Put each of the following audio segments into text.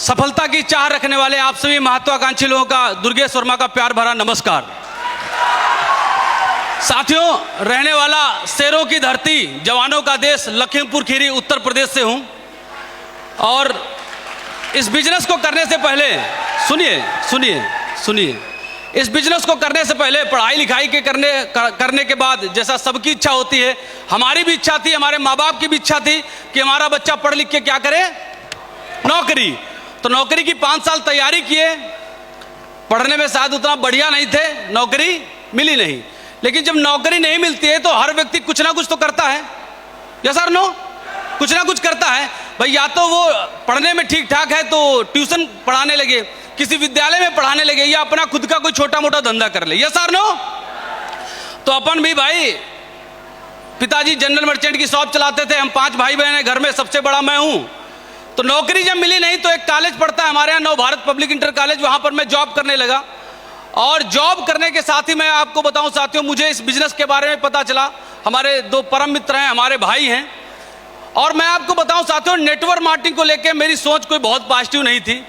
सफलता की चाह रखने वाले आप सभी महत्वाकांक्षी लोगों का दुर्गेश वर्मा का प्यार भरा नमस्कार। साथियों, रहने वाला शेरों की धरती, जवानों का देश लखीमपुर खीरी उत्तर प्रदेश से हूं और इस बिजनेस को करने से पहले सुनिए, इस बिजनेस को करने से पहले पढ़ाई लिखाई के करने के बाद जैसा सबकी इच्छा होती है, हमारी भी इच्छा थी, हमारे माँ बाप की भी इच्छा थी कि हमारा बच्चा पढ़ लिख के क्या करे, नौकरी। तो नौकरी की 5 साल तैयारी किए, पढ़ने में शायद उतना बढ़िया नहीं थे, नौकरी मिली नहीं। लेकिन जब नौकरी नहीं मिलती है तो हर व्यक्ति कुछ ना कुछ तो करता है, यस और नो, कुछ ना कुछ करता है भाई। या तो वो पढ़ने में ठीक ठाक है तो ट्यूशन पढ़ाने लगे, किसी विद्यालय में पढ़ाने लगे, या अपना खुद का कोई छोटा मोटा धंधा कर ले, यस और नो। तो अपन भी भाई, पिताजी जनरल मर्चेंट की शॉप चलाते थे, हम 5 भाई बहन हैं घर में, सबसे बड़ा मैं हूं। तो नौकरी जब मिली नहीं तो एक कॉलेज पढ़ता है हमारे यहाँ, नव भारत पब्लिक इंटर कॉलेज, वहां पर मैं जॉब करने लगा। और जॉब करने के साथ ही मैं आपको बताऊं साथियों, मुझे इस बिजनेस के बारे में पता चला। हमारे 2 परम मित्र हैं, हमारे भाई हैं। और मैं आपको बताऊं साथियों, नेटवर्क मार्केटिंग को लेकर मेरी सोच कोई बहुत पॉजिटिव नहीं थी।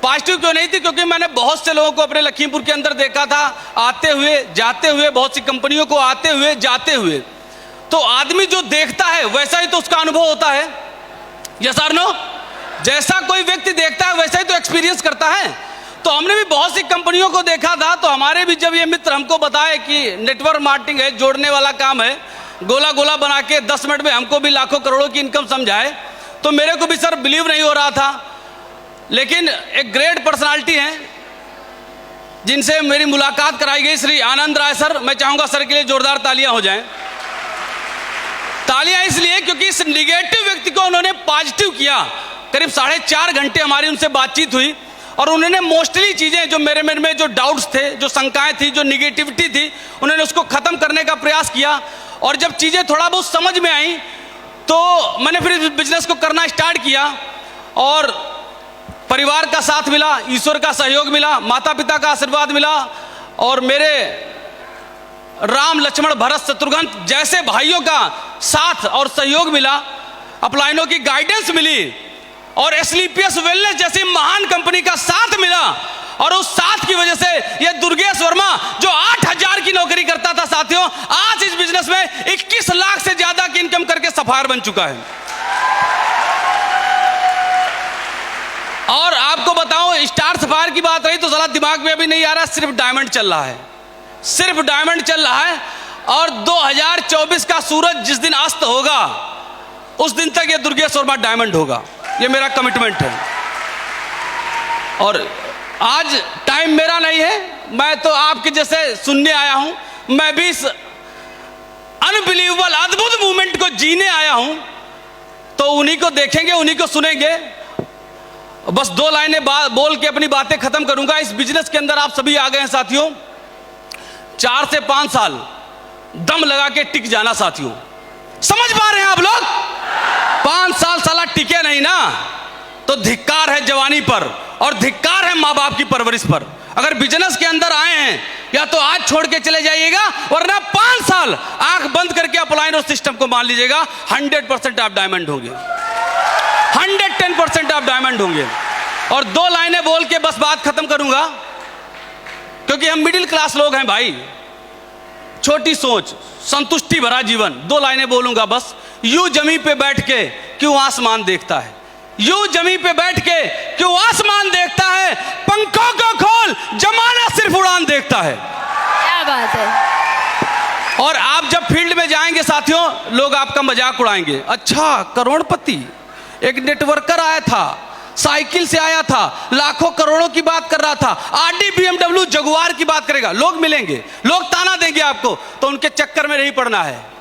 पॉजिटिव क्यों नहीं थी? क्योंकि मैंने बहुत से लोगों को अपने लखीमपुर के अंदर देखा था, आते हुए जाते हुए, बहुत सी कंपनियों को आते हुए जाते हुए। तो आदमी जो देखता है वैसा ही तो उसका अनुभव होता है, यस और नो। जैसा कोई व्यक्ति देखता है वैसा ही तो एक्सपीरियंस करता है। तो हमने भी बहुत सी कंपनियों को देखा था। तो हमारे भी जब ये मित्र हमको बताए कि नेटवर्क मार्केटिंग है, जोड़ने वाला काम है, गोला गोला बना के 10 मिनट में हमको भी लाखों करोड़ों की इनकम समझाए, तो मेरे को भी सर बिलीव नहीं हो रहा था। लेकिन एक ग्रेट पर्सनालिटी हैं जिनसे मेरी मुलाकात कराई गई, श्री आनंद राय सर। मैं चाहूंगा सर के लिए जोरदार तालियां हो जाएं। तालियां इसलिए क्योंकि इस निगेटिव व्यक्ति को उन्होंने पॉजिटिव किया। करीब 4.5 घंटे हमारी उनसे बातचीत हुई और उन्होंने मोस्टली चीजें जो मेरे मन में जो डाउट्स थे, जो शंकाएं थी, जो निगेटिविटी थी, उन्होंने उसको खत्म करने का प्रयास किया। और जब चीजें थोड़ा बहुत समझ में आई तो मैंने फिर इस बिजनेस को करना स्टार्ट किया। और परिवार का साथ मिला, ईश्वर का सहयोग मिला, माता पिता का आशीर्वाद मिला, और मेरे राम लक्ष्मण भरत शत्रुघ्न जैसे भाइयों का साथ और सहयोग मिला, अपलाइनों की गाइडेंस मिली, और एसलीपीएस वेलनेस जैसी महान कंपनी का साथ मिला। और उस साथ की वजह से ये दुर्गेश वर्मा जो 8000 की नौकरी करता था साथियों, आज इस बिजनेस में 21 लाख से ज्यादा की इनकम करके सफायर बन चुका है। और आपको बताऊं, स्टार सफायर की बात रही तो जरा दिमाग में अभी नहीं आ रहा, सिर्फ डायमंड चल रहा है, सिर्फ डायमंड चल रहा है। और 2024 का सूरज जिस दिन अस्त होगा उस दिन तक ये दुर्गेश वर्मा डायमंड होगा, ये मेरा कमिटमेंट है। और आज टाइम मेरा नहीं है, मैं तो आपके जैसे सुनने आया हूं। मैं भी इस अनबिलीवेबल अद्भुत मूवमेंट को जीने आया हूं। तो उन्हीं को देखेंगे, उन्हीं को सुनेंगे। बस 2 लाइनें बोल के अपनी बातें खत्म करूंगा। इस बिजनेस के अंदर आप सभी आ गए हैं साथियों, 4 से 5 साल दम लगा के टिक जाना साथियों। समझ पा रहे हैं आप लोग? 5 साल साला टिके नहीं ना तो धिक्कार है जवानी पर, और धिक्कार है माँ बाप की परवरिश पर। अगर बिजनेस के अंदर आए हैं या तो आज छोड़ के चले जाइएगा, वरना 5 साल आंख बंद करके अपलाइन और सिस्टम को मान लीजिएगा, 100% आप डायमंड होंगे, 110% आप डायमंड होंगे। और 2 लाइनें बोल के बस बात खत्म करूंगा, क्योंकि हम मिडिल क्लास लोग हैं भाई, छोटी सोच, संतुष्टि भरा जीवन। 2 लाइनें बोलूंगा बस। यूं जमीन पे बैठ के क्यों आसमान देखता है, यूं जमीन पे बैठ के क्यों आसमान देखता है, पंखों को खोल, जमाना सिर्फ उड़ान देखता है। क्या बात है। और आप जब फील्ड में जाएंगे साथियों, लोग आपका मजाक उड़ाएंगे। अच्छा, करोड़पति एक नेटवर्कर आया था, साइकिल से आया था, लाखों करोड़ों की बात कर रहा था, आरडी BMW जगुआर की बात करेगा। लोग मिलेंगे, लोग ताना देंगे आपको, तो उनके चक्कर में नहीं पड़ना है।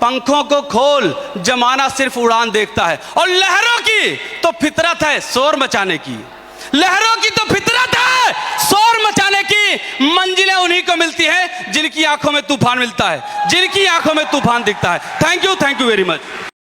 पंखों को खोल, जमाना सिर्फ उड़ान देखता है। और लहरों की तो फितरत है शोर मचाने की, लहरों की तो फितरत है शोर मचाने की। मंजिलें उन्हीं को मिलती है जिनकी आंखों में तूफान मिलता है, जिनकी आंखों में तूफान दिखता है। Thank you very much.